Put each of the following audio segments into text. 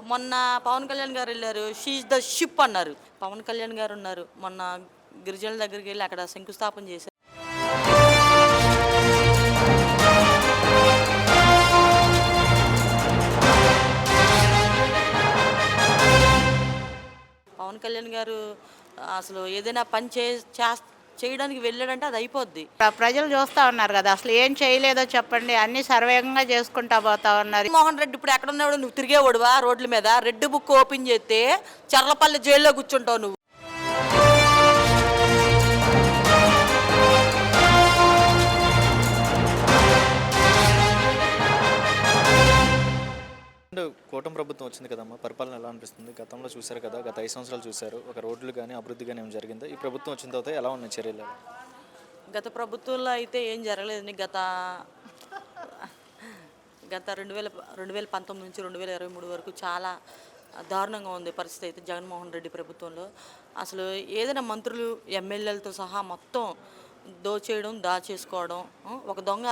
మొన్న పవన్ కళ్యాణ్ గారు వెళ్ళారు, షీఈ్ ద షిప్ అన్నారు. పవన్ కళ్యాణ్ గారు ఉన్నారు, మొన్న గిరిజనుల దగ్గరికి వెళ్ళి అక్కడ శంకుస్థాపన చేశారు. పవన్ కళ్యాణ్ గారు అసలు ఏదైనా పని చేయడానికి వెళ్ళాడంటే అది అయిపోద్ది. ప్రజలు చూస్తా ఉన్నారు కదా, అసలు ఏం చేయలేదో చెప్పండి, అన్ని సర్వేగంగా చేసుకుంటా పోతా ఉన్నారు. మోహన్ రెడ్డి ఇప్పుడు ఎక్కడ ఉన్నాడు? నువ్వు తిరిగేవాడువా రోడ్ల మీద? రెడ్ బుక్ ఓపెన్ చేస్తే చర్లపల్లి జైల్లో కూర్చుంటావు నువ్వు. కూటమి ప్రభుత్వం వచ్చింది కదమ్మా, పరిపాలన ఎలా అనిపిస్తుంది? గతంలో చూశారు కదా, గత 5 సంవత్సరాలు చూశారు, ఒక రోడ్లు కానీ అభివృద్ధి కానీ ఏం జరిగిందా? ఈ ప్రభుత్వం వచ్చిన తర్వాత ఎలా ఉన్నాయి చర్యలు? గత ప్రభుత్వంలో అయితే ఏం జరగలేదండి. గత 2019 నుంచి 2023 వరకు చాలా దారుణంగా ఉంది పరిస్థితి అయితే జగన్మోహన్ రెడ్డి ప్రభుత్వంలో. అసలు ఏదైనా మంత్రులు ఎమ్మెల్యేలతో సహా మొత్తం దోచేయడం, దాచేసుకోవడం. ఒక దొంగ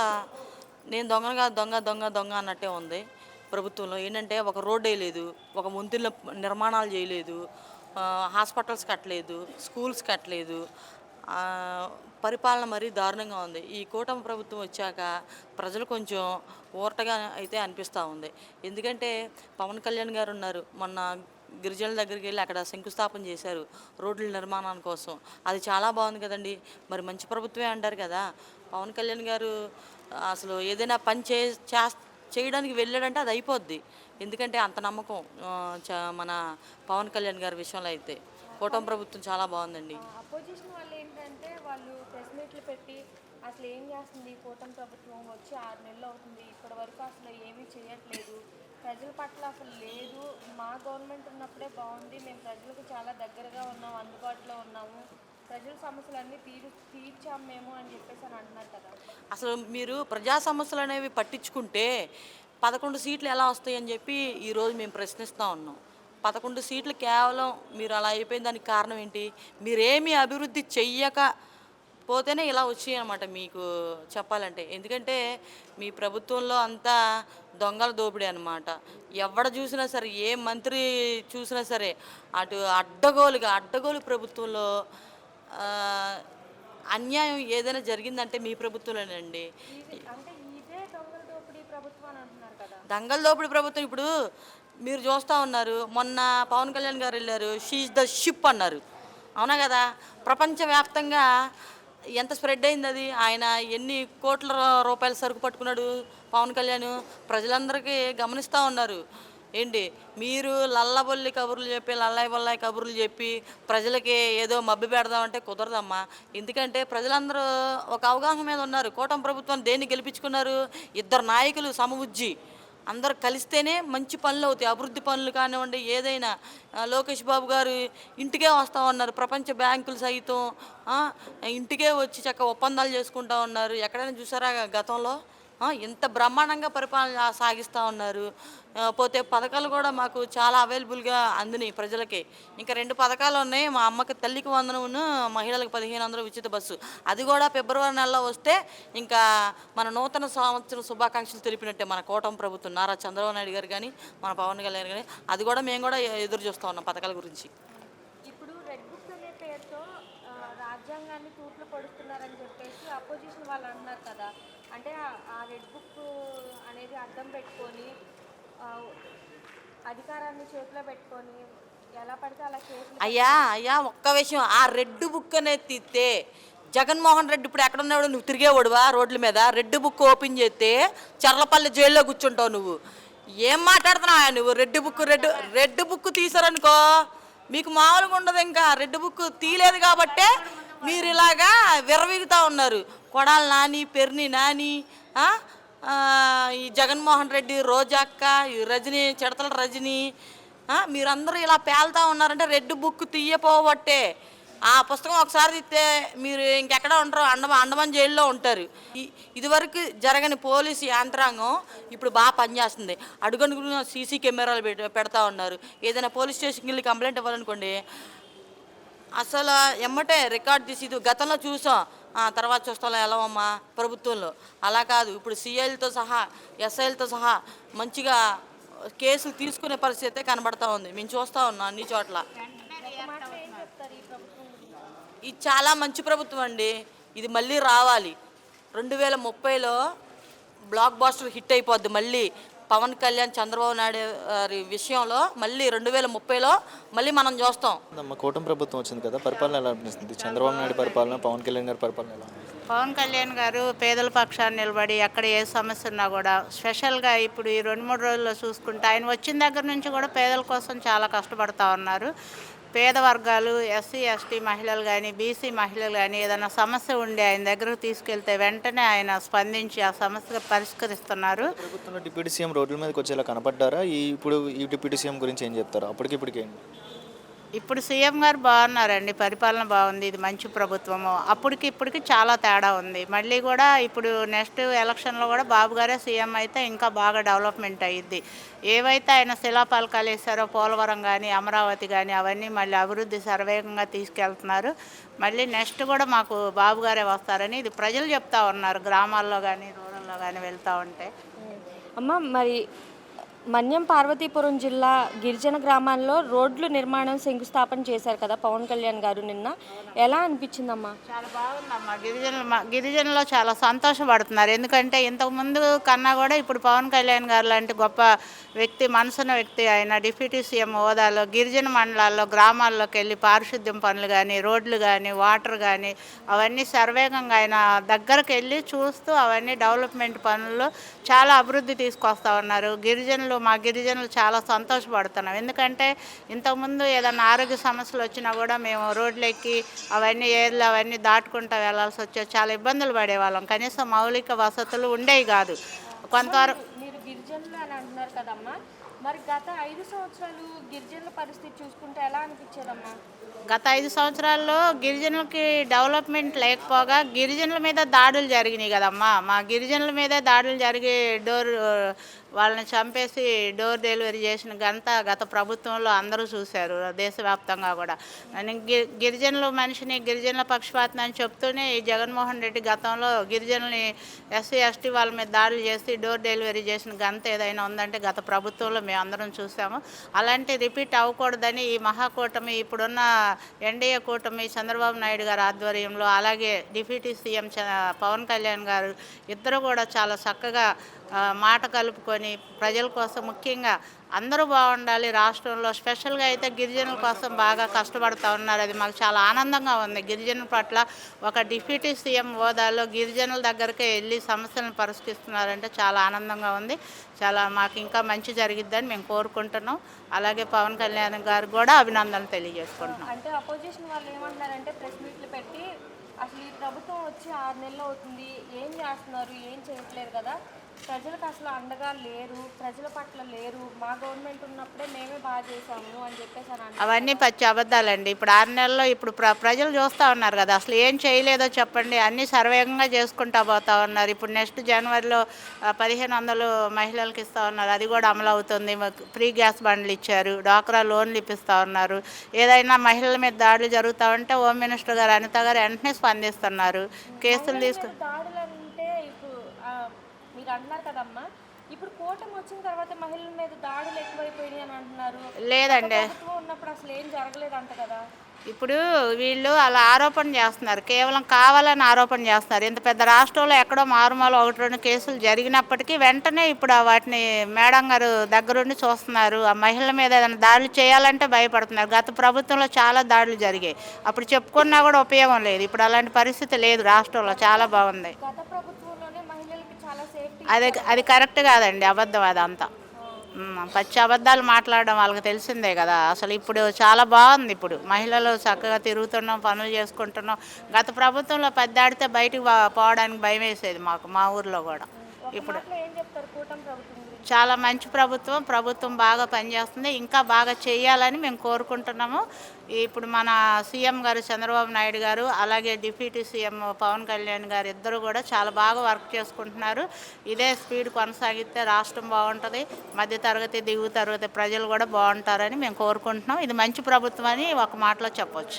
నేను దొంగగా దొంగ దొంగ దొంగ అన్నట్టే ఉంది ప్రభుత్వంలో. ఏంటంటే ఒక రోడ్డు వేయలేదు, ఒక వంతుల నిర్మాణాలు చేయలేదు, హాస్పిటల్స్ కట్టలేదు, స్కూల్స్ కట్టలేదు. పరిపాలన మరీ దారుణంగా ఉంది. ఈ కూటమి ప్రభుత్వం వచ్చాక ప్రజలు కొంచెం ఊరటగా అయితే అనిపిస్తూ ఉంది. ఎందుకంటే పవన్ కళ్యాణ్ గారు ఉన్నారు, మొన్న గిరిజనుల దగ్గరికి వెళ్ళి అక్కడ శంకుస్థాపన చేశారు రోడ్ల నిర్మాణం కోసం. అది చాలా బాగుంది కదండి. మరి మంచి ప్రభుత్వమే అంటారు కదా. పవన్ కళ్యాణ్ గారు అసలు ఏదైనా పని చేయడానికి వెళ్ళాడంటే అది అయిపోద్ది. ఎందుకంటే అంత నమ్మకం మన పవన్ కళ్యాణ్ గారి విషయంలో అయితే కూటమి ప్రభుత్వం చాలా బాగుందండి. అపోజిషన్ వాళ్ళు ఏంటంటే వాళ్ళు ప్రెస్ మీట్లు పెట్టి అసలు ఏం చేస్తుంది కూటమి ప్రభుత్వం వచ్చి 6 నెలలు అవుతుంది, ఇప్పటి వరకు అసలు ఏమీ చేయట్లేదు, ప్రజల పట్ల అసలు లేదు, మా గవర్నమెంట్ ఉన్నప్పుడే బాగుంది, మేము ప్రజలకు చాలా దగ్గరగా ఉన్నాము, అందుబాటులో ఉన్నాము, ప్రజల సమస్యలన్నీ తీర్చాము మేము అని చెప్పేసి అని అంటున్నారు కదా. అసలు మీరు ప్రజా సమస్యలు అనేవి పట్టించుకుంటే 11 సీట్లు ఎలా వస్తాయని చెప్పి ఈరోజు మేము ప్రశ్నిస్తూ ఉన్నాం. 11 సీట్లు కేవలం మీరు అలా అయిపోయిన దానికి కారణం ఏంటి? మీరేమీ అభివృద్ధి చెయ్యకపోతేనే ఇలా వచ్చాయి అన్నమాట మీకు చెప్పాలంటే. ఎందుకంటే మీ ప్రభుత్వంలో అంతా దొంగల దోపిడీ అనమాట. ఎవడ చూసినా సరే, ఏ మంత్రి చూసినా సరే అటు అడ్డగోలు ప్రభుత్వంలో అన్యాయం ఏదైనా జరిగిందంటే మీ ప్రభుత్వంలోనండి. దొంగల దోపిడీ ప్రభుత్వం. ఇప్పుడు మీరు చూస్తూ ఉన్నారు, మొన్న పవన్ కళ్యాణ్ గారు వెళ్ళారు, షీఈ్ ద షిప్ అన్నారు. అవునా కదా? ప్రపంచవ్యాప్తంగా ఎంత స్ప్రెడ్ అయింది అది. ఆయన ఎన్ని కోట్ల రూపాయల సరుకు పట్టుకున్నాడు పవన్ కళ్యాణ్. ప్రజలందరికీ గమనిస్తూ ఉన్నారు. ఏంటి మీరు లల్లబొల్లి కబుర్లు చెప్పి, లల్లాయి బొల్లాయి కబుర్లు చెప్పి ప్రజలకి ఏదో మభ్య పెడదామంటే కుదరదమ్మా. ఎందుకంటే ప్రజలందరూ ఒక అవగాహన మీద ఉన్నారు. కూటమి ప్రభుత్వాన్ని దేన్ని గెలిపించుకున్నారు? 2 నాయకులు సమబుజ్జి అందరు కలిస్తేనే మంచి పనులు అవుతాయి. అభివృద్ధి పనులు కానివ్వండి, ఏదైనా. లోకేష్ బాబు గారు ఇంటికే వస్తూ ఉన్నారు, ప్రపంచ బ్యాంకులు సైతం ఇంటికే వచ్చి చక్కగా ఒప్పందాలు చేసుకుంటూ ఉన్నారు. ఎక్కడైనా చూసారా గతంలో? ఇంత బ్రహ్మాండంగా పరిపాలన సాగిస్తూ ఉన్నారు. పోతే పథకాలు కూడా మాకు చాలా అవైలబుల్గా అందినాయి ప్రజలకి. ఇంకా 2 పథకాలు ఉన్నాయి. మా అమ్మకి తల్లికి వందనమును, మహిళలకు 1500 ఉచిత బస్సు. అది కూడా ఫిబ్రవరి నెలలో వస్తే ఇంకా మన నూతన సంవత్సరం శుభాకాంక్షలు తెలిపినట్టే మన కూటమి ప్రభుత్వం, నారా చంద్రబాబు నాయుడు గారు కానీ, మన పవన్ కళ్యాణ్ కానీ. అది కూడా మేము కూడా ఎదురు చూస్తూ ఉన్నాం పథకాల గురించి. ఇప్పుడు రెడ్ బుక్ అనే పేరుతో రాజ్యాంగాన్ని తూట్లు పడుతున్నారని చెప్పేసి అపోజిషన్ వాళ్ళు అన్నారు కదా. అంటే ఆ రెడ్ బుక్ అనేది అర్థం పెట్టుకొని అధికారాన్ని చేతిలో పెట్టుకొని ఎలా పడితే అలా కేసులు. అయ్యా ఒక్క విషయం, ఆ రెడ్ బుక్ అనేది తీస్తే జగన్మోహన్ రెడ్డి ఇప్పుడు ఎక్కడ ఉన్నాడు? నువ్వు తిరిగేవాడువా రోడ్ల మీద? రెడ్ బుక్ ఓపెన్ చేస్తే చర్లపల్లి జైల్లో కూర్చుంటావు నువ్వు. ఏం మాట్లాడుతున్నావా నువ్వు? రెడ్ బుక్ తీసారనుకో మీకు మామూలుగా ఉండదు. ఇంకా రెడ్ బుక్ తీయలేదు కాబట్టే మీరు ఇలాగా విర్రవీగుతూ ఉన్నారు. కొడాలి నాని, పెర్ని నాని, ఈ జగన్మోహన్ రెడ్డి, రోజాక్క, ఈ రజనీ, చిడతల రజనీ, మీరందరూ ఇలా పేలుతూ ఉన్నారంటే రెడ్ బుక్ తీయపోవట్టే. ఆ పుస్తకం ఒకసారి తీస్తే మీరు ఇంకెక్కడ ఉంటారు? అండమాన్ జైల్లో ఉంటారు. ఇదివరకు జరగని పోలీసు యంత్రాంగం ఇప్పుడు బాగా పనిచేస్తుంది. అడుగడుగున సీసీ కెమెరాలు పెడతా ఉన్నారు. ఏదైనా పోలీస్ స్టేషన్కి వెళ్ళి కంప్లైంట్ ఇవ్వాలనుకోండి, అసలు ఎమ్మటే రికార్డ్ తీసి, ఇది గతంలో చూసాం, తర్వాత చూస్తాం ఎలా అమ్మా ప్రభుత్వంలో. అలా కాదు, ఇప్పుడు సిఐలతో సహా, ఎస్ఐలతో సహా మంచిగా కేసులు తీసుకునే పరిస్థితి అయితే కనబడతా ఉంది. మేము చూస్తూ ఉన్నాం అన్ని చోట్ల. ఏం చెప్తారు ఈ ప్రభుత్వం గురించి? ఇది చాలా మంచి ప్రభుత్వం అండి. ఇది మళ్ళీ రావాలి. 2030లో బ్లాక్ బాస్టర్ హిట్ అయిపోద్ది. మళ్ళీ పవన్ కళ్యాణ్ చంద్రబాబు నాయుడు గారి విషయంలో మళ్ళీ 2030లో మళ్ళీ మనం చూస్తాం. అమ్మ కూటమి ప్రభుత్వం వచ్చింది కదా, పరిపాలన ఎలా అనిపిస్తుంది? చంద్రబాబు నాయుడు పరిపాలన, పవన్ కళ్యాణ్ గారి పరిపాలన ఎలా అనిపిస్తుంది? పవన్ కళ్యాణ్ గారు పేదల పక్షాన్ని నిలబడి ఎక్కడ ఏ సమస్య ఉన్నా కూడా స్పెషల్గా ఇప్పుడు ఈ 2-3 రోజుల్లో చూసుకుంటే ఆయన వచ్చిన దగ్గర నుంచి కూడా పేదల కోసం చాలా కష్టపడుతూ ఉన్నారు. పేద వర్గాలు, ఎస్సీ ఎస్టీ మహిళలు కానీ, బీసీ మహిళలు కానీ ఏదైనా సమస్య ఉండి ఆయన దగ్గరకు తీసుకెళ్తే వెంటనే ఆయన స్పందించి ఆ సమస్య పరిష్కరిస్తున్నారు. ప్రభుత్వంలో డిప్యూటీ సీఎం రోడ్ల మీదకి వచ్చేలా కనపడ్డారా? ఈ డిప్యూటీ సీఎం గురించి ఏం చెప్తారు? అప్పటికిప్పటికేంటి? ఇప్పుడు సీఎం గారు బాగున్నారండి, పరిపాలన బాగుంది, ఇది మంచి ప్రభుత్వము. అప్పటికి ఇప్పటికి చాలా తేడా ఉంది. మళ్ళీ కూడా ఇప్పుడు నెక్స్ట్ ఎలక్షన్లో కూడా బాబు గారే సీఎం అయితే ఇంకా బాగా డెవలప్మెంట్ అయ్యిద్ది. ఏవైతే ఆయన శిలాపలకాలు వేశారో పోలవరం కానీ, అమరావతి కానీ అవన్నీ మళ్ళీ అభివృద్ధి శరవేగంగా తీసుకెళ్తున్నారు. మళ్ళీ నెక్స్ట్ కూడా మాకు బాబు గారే వస్తారని ఇది ప్రజలు చెప్తా ఉన్నారు. గ్రామాల్లో కానీ రూరల్లో కానీ వెళ్తూ ఉంటే. అమ్మ, మరి మన్యం పార్వతీపురం జిల్లా గిరిజన గ్రామాల్లో రోడ్లు నిర్మాణం శంకుస్థాపన చేశారు కదా పవన్ కళ్యాణ్ గారు నిన్న. ఎలా అనిపించిందమ్మా? చాలా బాగుందమ్మా. గిరిజనులు చాలా సంతోషపడుతున్నారు. ఎందుకంటే ఇంతకుముందు కన్నా కూడా ఇప్పుడు పవన్ కళ్యాణ్ గారు లాంటి గొప్ప వ్యక్తి, మనసున్న వ్యక్తి ఆయన డిప్యూటీ సీఎం హోదాలో గిరిజన మండలాల్లో గ్రామాల్లోకి వెళ్ళి పారిశుద్ధ్యం పనులు కానీ, రోడ్లు కానీ, వాటర్ కానీ అవన్నీ సర్వేగంగా ఆయన దగ్గరకు వెళ్ళి చూస్తూ అవన్నీ డెవలప్మెంట్ పనుల్లో చాలా అభివృద్ధి తీసుకొస్తా ఉన్నారు. మా గిరిజనులు చాలా సంతోషపడుతున్నాం. ఎందుకంటే ఇంతకుముందు ఏదైనా ఆరోగ్య సమస్యలు వచ్చినా కూడా మేము రోడ్లు ఎక్కి అవన్నీ ఏర్లు అవన్నీ దాటుకుంటూ వెళ్ళాల్సి వచ్చేది. చాలా ఇబ్బందులు పడేవాళ్ళం. కనీసం మౌలిక వసతులు ఉండేవి కాదు. కొంతవరకు మీరు గిరిజనులు అని అంటున్నారు కదమ్మా, మరి గత 5 సంవత్సరాలు గిరిజనుల పరిస్థితి చూసుకుంటే ఎలా అనిపించేదమ్మా? గత 5 సంవత్సరాల్లో గిరిజనులకి డెవలప్మెంట్ లేకపోగా గిరిజనుల మీద దాడులు జరిగినాయి కదమ్మా. మా గిరిజనుల మీదే దాడులు జరిగి వాళ్ళని చంపేసి డోర్ డెలివరీ చేసిన గత ప్రభుత్వంలో అందరూ చూశారు, దేశవ్యాప్తంగా కూడా. గిరిజనుల మనిషిని గిరిజనుల పక్షపాతం అని చెప్తూనే ఈ జగన్మోహన్ రెడ్డి గతంలో గిరిజనుల్ని ఎస్సీ ఎస్టీ వాళ్ళ మీద దాడులు చేసి డోర్ డెలివరీ చేసిన గంత ఏదైనా ఉందంటే గత ప్రభుత్వంలో మేము అందరం చూసాము. అలాంటి రిపీట్ అవ్వకూడదని ఈ మహాకూటమి, ఇప్పుడున్న ఎన్డీఏ కూటమి చంద్రబాబు నాయుడు గారి ఆధ్వర్యంలో, అలాగే డిప్యూటీ సీఎం పవన్ కళ్యాణ్ గారు ఇద్దరు కూడా చాలా చక్కగా మాట కలుపుకొని ప్రజల కోసం, ముఖ్యంగా అందరూ బాగుండాలి రాష్ట్రంలో, స్పెషల్గా అయితే గిరిజనుల కోసం బాగా కష్టపడుతూ ఉన్నారు. అది మాకు చాలా ఆనందంగా ఉంది. గిరిజనుల పట్ల ఒక డిప్యూటీ సీఎం హోదాలో గిరిజనుల దగ్గరికే వెళ్ళి సమస్యలను పరిష్కరిస్తున్నారంటే చాలా ఆనందంగా ఉంది. చాలా మాకు ఇంకా మంచి జరిగిద్దని మేము కోరుకుంటున్నాం. అలాగే పవన్ కళ్యాణ్ గారు కూడా అభినందనలు తెలియజేసుకుంటున్నాం. అంటే అపోజిషన్ వాళ్ళు ఏమంటున్నారంటే ప్రెస్ మీట్లు పెట్టి అసలు ఈ ప్రభుత్వం వచ్చి 6 నెలలు అవుతుంది, ఏం చేస్తున్నారు, ఏం చేయట్లేదు కదా, ప్రజలకు అసలు అండగా లేరు, ప్రజల పట్ల లేరు, మా గవర్నమెంట్ ఉన్నప్పుడే మేమే బాగా చేసాము అని చెప్పేసి అని అవన్నీ పచ్చి అబద్ధాలండి. ఇప్పుడు 6 నెలల్లో ఇప్పుడు ప్రజలు చూస్తూ ఉన్నారు కదా, అసలు ఏం చేయలేదో చెప్పండి. అన్నీ సర్వేగంగా చేసుకుంటూ పోతా ఉన్నారు. ఇప్పుడు నెక్స్ట్ జనవరిలో 1500 మహిళలకు ఇస్తూ ఉన్నారు, అది కూడా అమలు అవుతుంది. ఫ్రీ గ్యాస్ బండ్లు ఇచ్చారు, డ్వాక్రా లోన్లు ఇప్పిస్తూ ఉన్నారు. ఏదైనా మహిళల మీద దాడులు జరుగుతూ ఉంటే హోమ్ మినిస్టర్ గారు అనిత గారు వెంటనే స్పందిస్తున్నారు. కేసులు దాడులు అంటే ఇప్పుడు మీరు అంటున్నారు కదమ్మా, ఇప్పుడు కూటమి వచ్చిన తర్వాత మహిళల మీద దాడులు ఎక్కువైపోయినాయి అని అంటున్నారు. లేదండి, ఉన్నప్పుడు అసలు ఏం జరగలేదంట కదా. ఇప్పుడు వీళ్ళు అలా ఆరోపణ చేస్తున్నారు, కేవలం కావాలని ఆరోపణ చేస్తున్నారు. ఇంత పెద్ద రాష్ట్రంలో ఎక్కడో మారుమూల 1-2 కేసులు జరిగినప్పటికీ వెంటనే ఇప్పుడు వాటిని మేడం గారు దగ్గరుండి చూస్తున్నారు. ఆ మహిళల మీద ఏదైనా దాడులు చేయాలంటే భయపడుతున్నారు. గత ప్రభుత్వంలో చాలా దాడులు జరిగాయి, అప్పుడు చెప్పుకున్నా కూడా ఉపయోగం లేదు. ఇప్పుడు అలాంటి పరిస్థితి లేదు రాష్ట్రంలో, చాలా బాగుంది. గత ప్రభుత్వంలోనే మహిళలకి చాలా సేఫ్టీ. అది కరెక్ట్ కాదండి, అబద్ధం అదంతా. పచ్చి అబద్ధాలు మాట్లాడడం వాళ్ళకి తెలిసిందే కదా. అసలు ఇప్పుడు చాలా బాగుంది. ఇప్పుడు మహిళలు చక్కగా తిరుగుతున్నాం, పనులు చేసుకుంటున్నాం. గత ప్రభుత్వంలో పెద్దాడితే బయటికి పోవడానికి భయం వేసేది మాకు, మా ఊర్లో కూడా. ఇప్పుడు ఏం చెప్తారు కూటమి ప్రభుత్వం గురించి? చాలా మంచి ప్రభుత్వం బాగా పనిచేస్తుంది. ఇంకా బాగా చేయాలని మేము కోరుకుంటున్నాము. ఇప్పుడు మన సీఎం గారు చంద్రబాబు నాయుడు గారు, అలాగే డిప్యూటీ సీఎం పవన్ కళ్యాణ్ గారు ఇద్దరు కూడా చాలా బాగా వర్క్ చేసుకుంటున్నారు. ఇదే స్పీడ్ కొనసాగితే రాష్ట్రం బాగుంటుంది, మధ్యతరగతి దిగువ తరగతి ప్రజలు కూడా బాగుంటారని మేము కోరుకుంటున్నాం. ఇది మంచి ప్రభుత్వం అని ఒక మాటలో చెప్పొచ్చు.